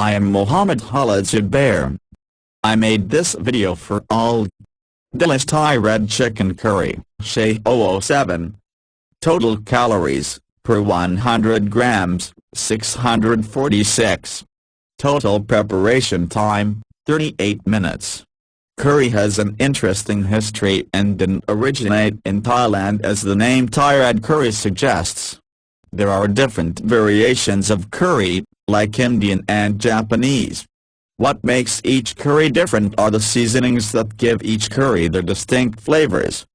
I am Mohammed Khaled Zubair. I made this video for all. Delish Thai red chicken curry, Shahed 007. Total calories, per 100 grams, 646. Total preparation time, 38 minutes. Curry has an interesting history and didn't originate in Thailand as the name Thai red curry suggests. There are different variations of curry, like Indian and Japanese. What makes each curry different are the seasonings that give each curry their distinct flavors.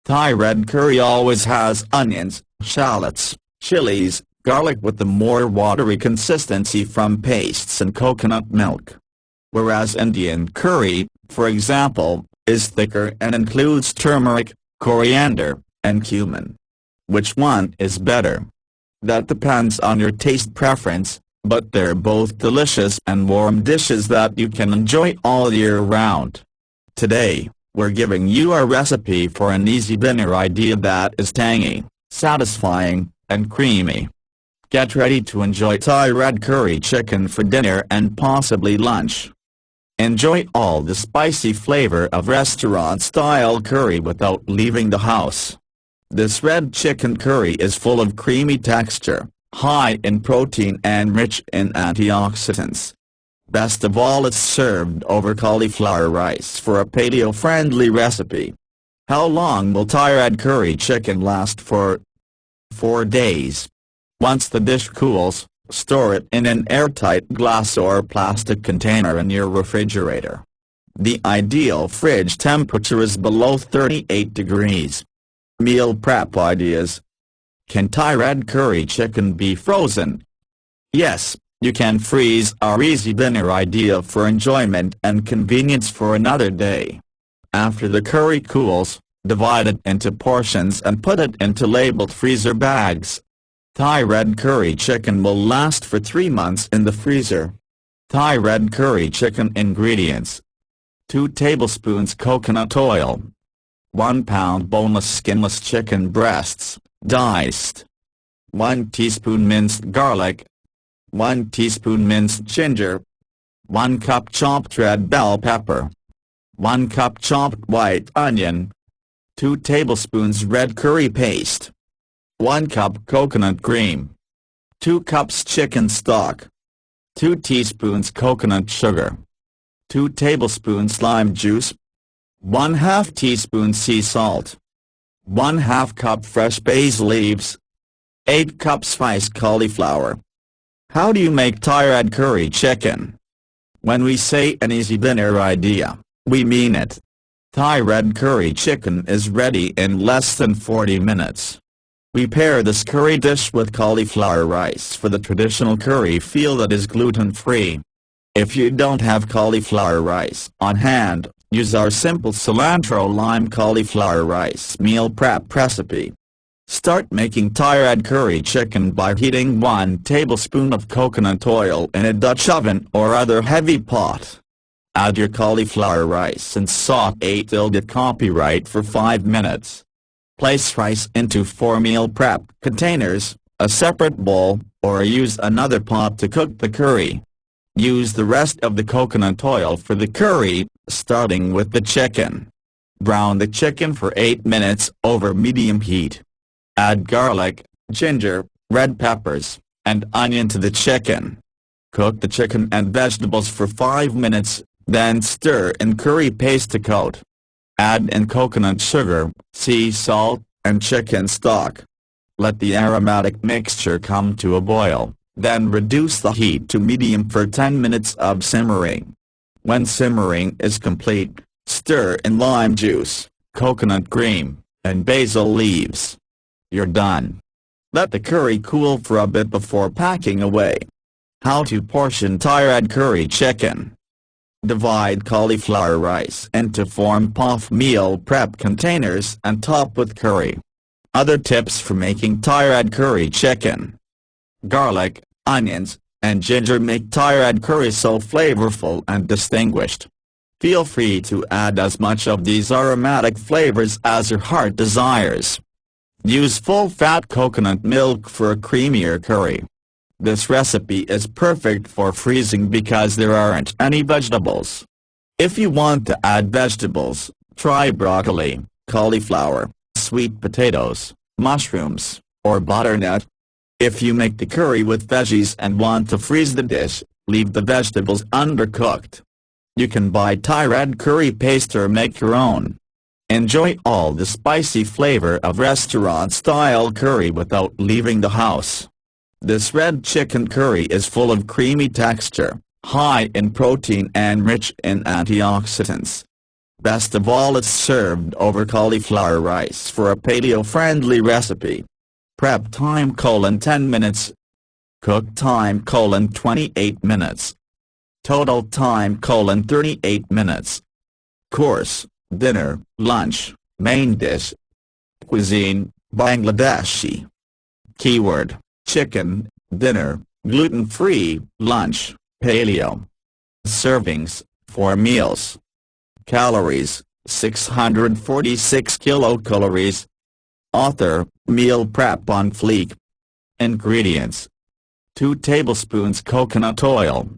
Thai red curry always has onions, shallots, chilies, garlic with the more watery consistency from pastes and coconut milk. Whereas Indian curry, for example, is thicker and includes turmeric, coriander, and cumin. Which one is better? That depends on your taste preference, but they're both delicious and warm dishes that you can enjoy all year round. Today, we're giving you a recipe for an easy dinner idea that is tangy, satisfying, and creamy. Get ready to enjoy Thai red curry chicken for dinner and possibly lunch. Enjoy all the spicy flavor of restaurant-style curry without leaving the house. This red chicken curry is full of creamy texture, high in protein and rich in antioxidants. Best of all, it's served over cauliflower rice for a paleo-friendly recipe. How long will Thai red curry chicken last for? 4 days. Once the dish cools, store it in an airtight glass or plastic container in your refrigerator. The ideal fridge temperature is below 38 degrees. Meal prep ideas. Can Thai red curry chicken be frozen? Yes, you can freeze our easy dinner idea for enjoyment and convenience for another day. After the curry cools, divide it into portions and put it into labeled freezer bags. Thai red curry chicken will last for 3 months in the freezer. Thai red curry chicken ingredients: 2 tablespoons coconut oil, 1 pound boneless skinless chicken breasts, diced, 1 teaspoon minced garlic, 1 teaspoon minced ginger, 1 cup chopped red bell pepper, 1 cup chopped white onion, 2 tablespoons red curry paste, 1 cup coconut cream, 2 cups chicken stock, 2 teaspoons coconut sugar, 2 tablespoons lime juice, 1/2 teaspoon sea salt, 1/2 cup fresh basil leaves, 8 cups sliced cauliflower. How do you make Thai red curry chicken? When we say an easy dinner idea, we mean it. Thai red curry chicken is ready in less than 40 minutes. We pair this curry dish with cauliflower rice for the traditional curry feel that is gluten-free. If you don't have cauliflower rice on hand, use our simple cilantro lime cauliflower rice meal prep recipe. Start making Thai red curry chicken by heating 1 tablespoon of coconut oil in a Dutch oven or other heavy pot. Add your cauliflower rice and saute till it copyright for 5 minutes. Place rice into 4 meal prep containers, a separate bowl, or use another pot to cook the curry. Use the rest of the coconut oil for the curry, starting with the chicken. Brown the chicken for 8 minutes over medium heat. Add garlic, ginger, red peppers, and onion to the chicken. Cook the chicken and vegetables for 5 minutes, then stir in curry paste to coat. Add in coconut sugar, sea salt, and chicken stock. Let the aromatic mixture come to a boil, then reduce the heat to medium for 10 minutes of simmering. When simmering is complete, stir in lime juice, coconut cream, and basil leaves. You're done. Let the curry cool for a bit before packing away. How to portion Thai red curry chicken. Divide cauliflower rice into 4 puff meal prep containers and top with curry. Other tips for making Thai red curry chicken. Garlic, onions, and ginger make Thai red curry so flavorful and distinguished. Feel free to add as much of these aromatic flavors as your heart desires. Use full-fat coconut milk for a creamier curry. This recipe is perfect for freezing because there aren't any vegetables. If you want to add vegetables, try broccoli, cauliflower, sweet potatoes, mushrooms, or butternut. If you make the curry with veggies and want to freeze the dish, leave the vegetables undercooked. You can buy Thai red curry paste or make your own. Enjoy all the spicy flavor of restaurant-style curry without leaving the house. This red chicken curry is full of creamy texture, high in protein and rich in antioxidants. Best of all, it's served over cauliflower rice for a paleo-friendly recipe. Prep time: 10 minutes. Cook time: 28 minutes. Total time: 38 minutes. Course, dinner, lunch, main dish. Cuisine, Bangladeshi. Keyword: chicken, dinner, gluten-free, lunch, paleo. Servings, 4 meals. Calories, 646 kilocalories. Author, meal prep on fleek. Ingredients: 2 tablespoons coconut oil,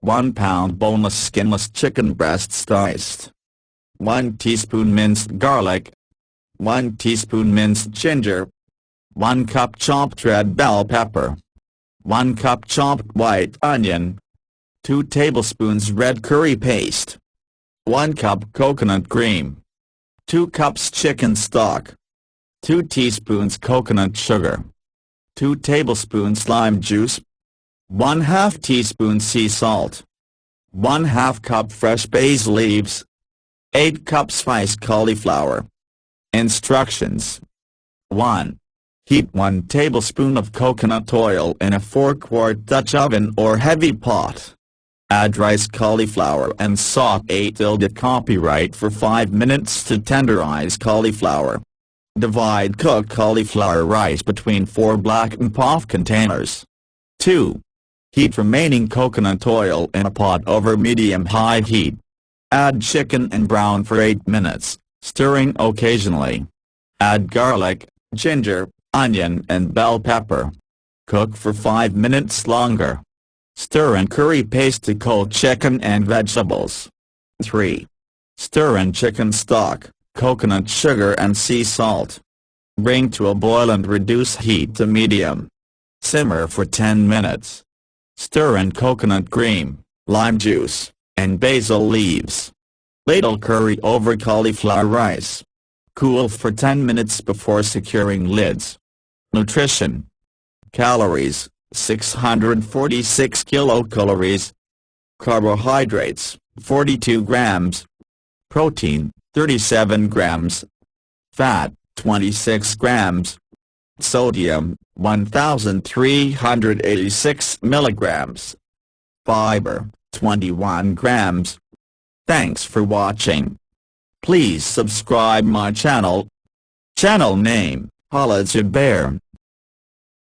1 pound boneless skinless chicken breasts diced, 1 teaspoon minced garlic, 1 teaspoon minced ginger, 1 cup chopped red bell pepper, 1 cup chopped white onion, 2 tablespoons red curry paste, 1 cup coconut cream, 2 cups chicken stock, 2 teaspoons coconut sugar, 2 tablespoons lime juice, 1/2 teaspoon sea salt, 1/2 cup fresh basil leaves, 8 cups sliced cauliflower. Instructions: 1. Heat 1 tablespoon of coconut oil in a 4-quart Dutch oven or heavy pot. Add rice, cauliflower and sauté till copyright for 5 minutes to tenderize cauliflower. Divide cooked cauliflower rice between 4 blackened puff containers. 2. Heat remaining coconut oil in a pot over medium-high heat. Add chicken and brown for 8 minutes, stirring occasionally. Add garlic, ginger, onion and bell pepper. Cook for 5 minutes longer. Stir in curry paste to coat chicken and vegetables. 3. Stir in chicken stock, coconut sugar and sea salt. Bring to a boil and reduce heat to medium. Simmer for 10 minutes. Stir in coconut cream, lime juice, and basil leaves. Ladle curry over cauliflower rice. Cool for 10 minutes before securing lids. Nutrition. Calories, 646 kilocalories. Carbohydrates, 42 grams. Protein, 37 grams. Fat, 26 grams. Sodium, 1,386 milligrams. Fiber, 21 grams. Thanks for watching. Please subscribe my channel. Channel name, Khaled Zubair.